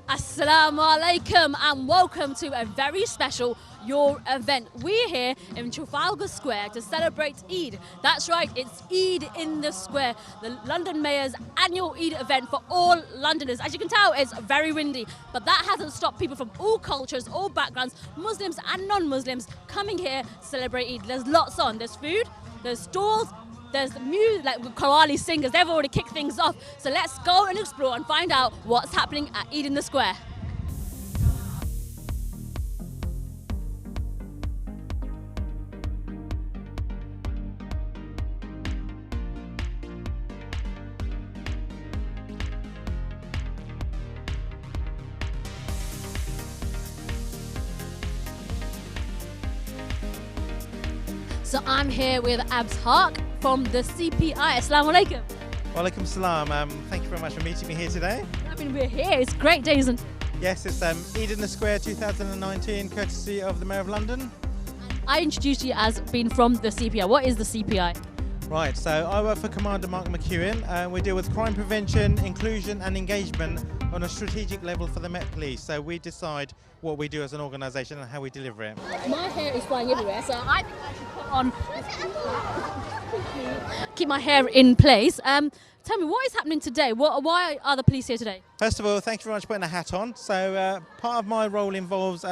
Assalamu alaikum and welcome to a very special Your event. We're here in Trafalgar Square to celebrate Eid. That's right, it's Eid in the Square, the London Mayor's annual Eid event for all Londoners. As you can tell, it's very windy, but that hasn't stopped people from all cultures, all backgrounds, Muslims and non-Muslims, coming here to celebrate Eid. There's lots on. There's food, there's stalls, there's music, like Qawwali singers. They've already kicked things off. So let's go and explore and find out what's happening at Eid in the Square. So I'm here with Abs Hark from the CPI. Assalamu alaikum. Walaikum salam. Thank you very much for meeting me here today. I mean, we're here. It's a great day, isn't it? Yes, it's Eid in the Square 2019, courtesy of the Mayor of London. I introduced you as being from the CPI. What is the CPI? Right, so I work for Commander Mark McEwen. We deal with crime prevention, inclusion and engagement on a strategic level for the Met Police. So we decide what we do as an organisation and how we deliver it. My hair is flying everywhere, so I think I should put on... keep my hair in place. Tell me, what is happening today? Why are the police here today? First of all, thank you very much for putting a hat on. So part of my role involves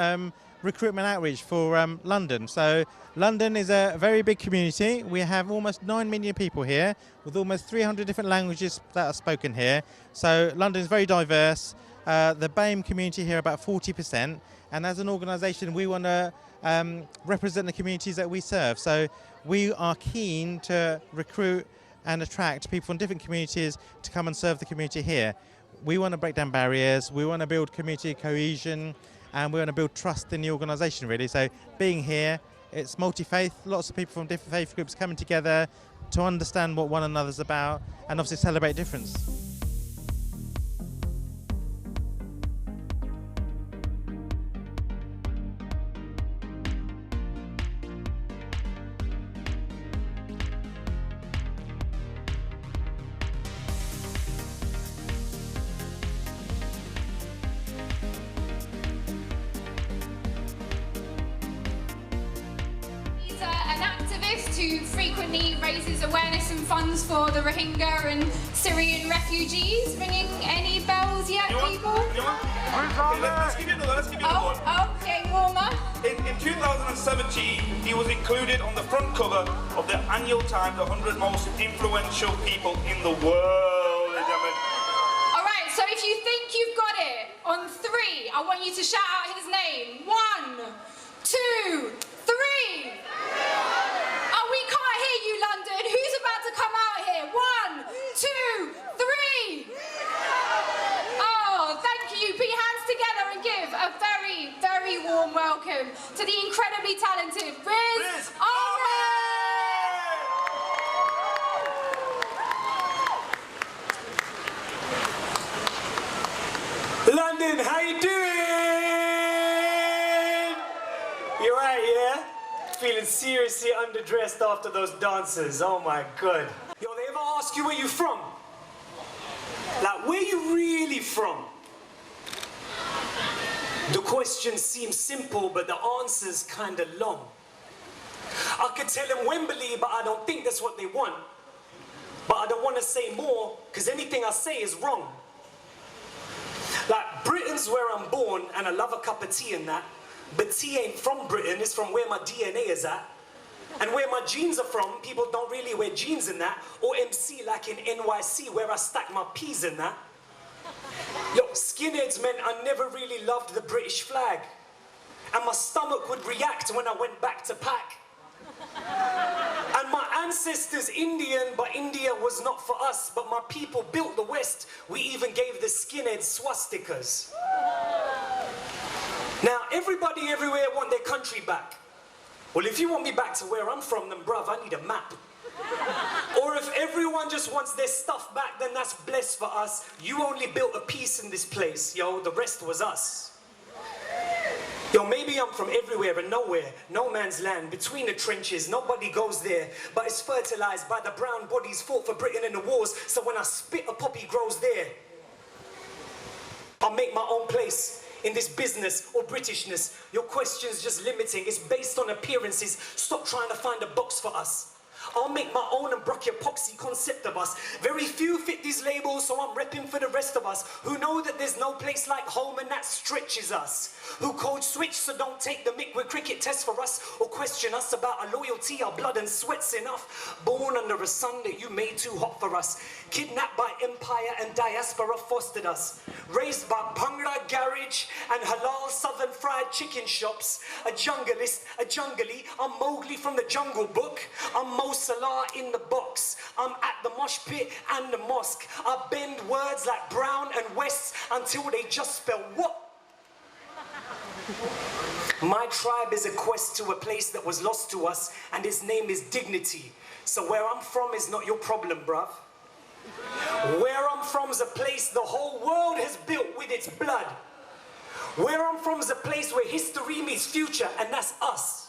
recruitment outreach for London. So London is a very big community. We have almost 9 million people here with almost 300 different languages that are spoken here. So London is very diverse. The BAME community here about 40%. And as an organisation, we want to represent the communities that we serve. So we are keen to recruit and attract people from different communities to come and serve the community here. We want to break down barriers. We want to build community cohesion. And we want to build trust in the organisation, really. So being here, it's multi-faith, lots of people from different faith groups coming together to understand what one another's about and obviously celebrate difference. Who frequently raises awareness and funds for the Rohingya and Syrian refugees. Ringing any bells yet, people? Let's give you another one. Oh, getting warmer. In 2017, he was included on the front cover of the annual Times 100 most influential people in the world. All right, so if you think you've got it, on 3, I want you to shout out his name. 1, 2, 3. Oh, we can't hear you, London. Who's about to come out here? 1, 2, 3. Oh, thank you. Put your hands together and give a very, very warm welcome to the incredibly talented Riz Ahmed. London, how you doing? You right, yeah? Feeling seriously underdressed after those dances. Oh my God. Yo, they ever ask you where you from? Like, where you really from? The question seems simple, but the answer's kinda long. I could tell them Wembley, but I don't think that's what they want. But I don't want to say more, because anything I say is wrong. Like, Britain's where I'm born, and I love a cup of tea and that. But tea ain't from Britain, it's from where my DNA is at. And where my jeans are from, people don't really wear jeans in that. Or MC like in NYC, where I stack my peas in that. Yo, skinheads meant I never really loved the British flag. And my stomach would react when I went back to pack. And my ancestors Indian, but India was not for us. But my people built the West. We even gave the skinheads swastikas. Now, everybody everywhere want their country back. Well, if you want me back to where I'm from, then bruv, I need a map. Or if everyone just wants their stuff back, then that's blessed for us. You only built a piece in this place, yo, the rest was us. Yo, maybe I'm from everywhere and nowhere, no man's land, between the trenches, nobody goes there, but it's fertilized by the brown bodies fought for Britain in the wars, so when I spit, a poppy grows there. I'll make my own place in this business or Britishness. Your question's just limiting, it's based on appearances. Stop trying to find a box for us. I'll make my own and epoxy concept of us. Very few fit these labels, so I'm repping for the rest of us who know that there's no place like home and that stretches us. Who code switch, so don't take the mick with cricket tests for us or question us about our loyalty, our blood and sweat's enough. Born under a sun that you made too hot for us. Kidnapped by empire and diaspora fostered us. Raised by Bhangra garage and halal southern fried chicken shops. A junglist, a jungly, I'm Mowgli from the Jungle Book. I'm Mo Salah in the box. I'm at the mosh pit and the mosque. I bend words like Brown and West until they just spell what? My tribe is a quest to a place that was lost to us, and its name is dignity. So where I'm from is not your problem, bruv. Where I'm from is a place the whole world has built with its blood. Where I'm from is a place where history meets future, and that's us.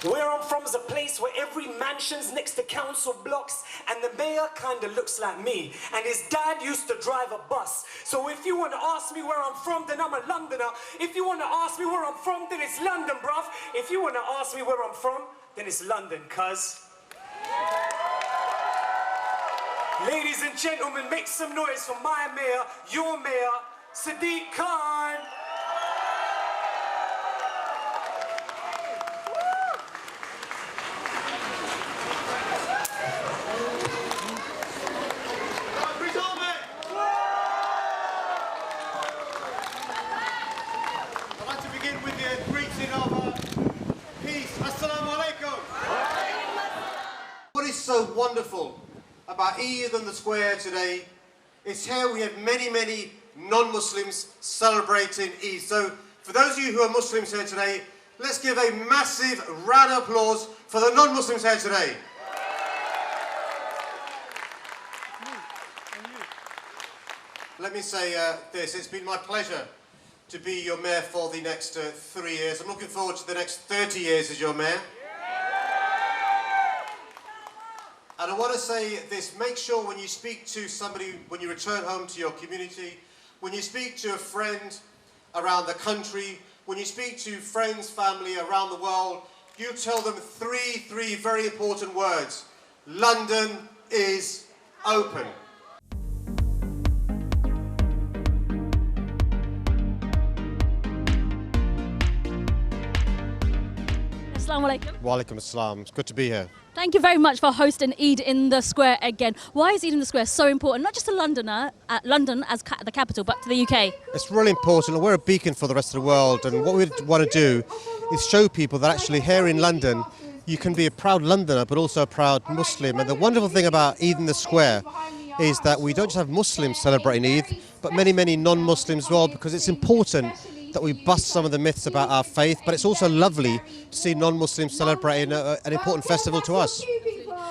Where I'm from is a place where every mansion's next to council blocks and the mayor kinda looks like me and his dad used to drive a bus. So if you wanna ask me where I'm from, then I'm a Londoner. If you wanna ask me where I'm from, then it's London, bruv. If you wanna ask me where I'm from, then it's London, cuz. Ladies and gentlemen, make some noise for my mayor, your mayor, Sadiq Khan. What is so wonderful about Eid in the Square today is here we have many non-Muslims celebrating Eid. So for those of you who are Muslims here today, let's give a massive round of applause for the non-Muslims here today. Let me say this, it's been my pleasure to be your mayor for the next 3 years. I'm looking forward to the next 30 years as your mayor. And I want to say this, make sure when you speak to somebody, when you return home to your community, when you speak to a friend around the country, when you speak to friends, family around the world, you tell them three very important words. London is open. Assalamu alaikum. Wa alaikum assalam. It's good to be here. Thank you very much for hosting Eid in the Square again. Why is Eid in the Square so important, not just to London as the capital, but to the UK? It's really important. We're a beacon for the rest of the world, and what we want to do is show people that actually here in London, you can be a proud Londoner, but also a proud Muslim. And the wonderful thing about Eid in the Square is that we don't just have Muslims celebrating Eid, but many non-Muslims as well, because it's important that we bust some of the myths about our faith, but it's also lovely to see non-Muslims celebrating an important festival to us.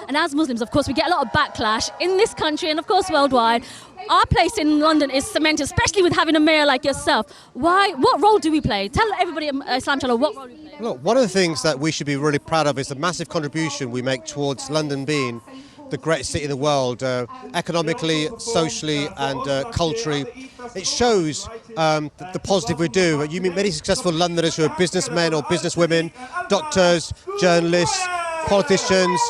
And as Muslims, of course, we get a lot of backlash in this country and, of course, worldwide. Our place in London is cemented, especially with having a mayor like yourself. Why? What role do we play? Tell everybody at Islam Channel what role we play. Look, one of the things that we should be really proud of is the massive contribution we make towards London being the greatest city in the world, economically, socially and culturally. It shows the positive we do. You meet many successful Londoners who are businessmen or businesswomen, doctors, journalists, politicians,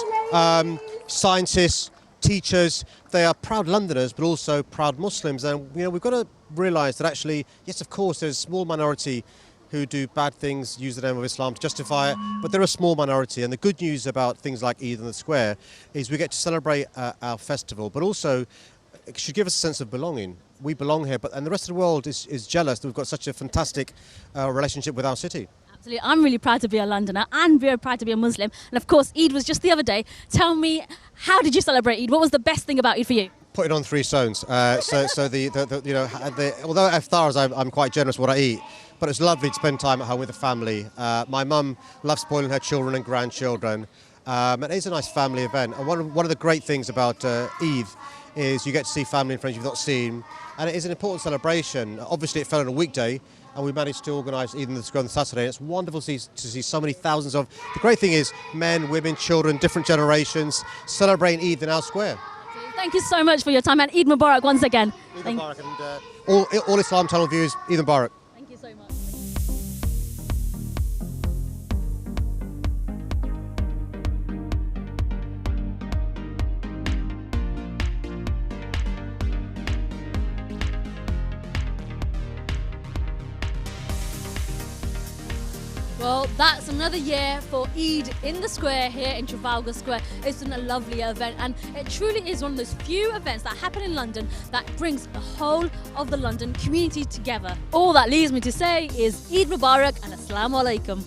scientists, teachers. They are proud Londoners, but also proud Muslims. And we've got to realise that actually, yes, of course, there's a small minority who do bad things, use the name of Islam to justify it, but they're a small minority. And the good news about things like Eid in the Square is we get to celebrate our festival, but also it should give us a sense of belonging. We belong here, and the rest of the world is jealous that we've got such a fantastic relationship with our city. Absolutely. I'm really proud to be a Londoner and very proud to be a Muslim. And of course, Eid was just the other day. Tell me, how did you celebrate Eid? What was the best thing about Eid for you? Put it on 3 stones. Although at Iftar I'm quite generous what I eat, but it's lovely to spend time at home with the family. My mum loves spoiling her children and grandchildren. It is a nice family event. And one of the great things about Eid is you get to see family and friends you've not seen, and it is an important celebration. Obviously it fell on a weekday, and we managed to organise Eid in the Square on the Saturday. It's wonderful to see so many thousands of... The great thing is men, women, children, different generations celebrating Eid in our square. Thank you so much for your time, and Eid Mubarak once again. Eid Mubarak, and all Islam Channel viewers, Eid Mubarak. Thank you so much. Well, that's another year for Eid in the Square here in Trafalgar Square. It's been a lovely event, and it truly is one of those few events that happen in London that brings the whole of the London community together. All that leaves me to say is Eid Mubarak and Assalamu Alaikum.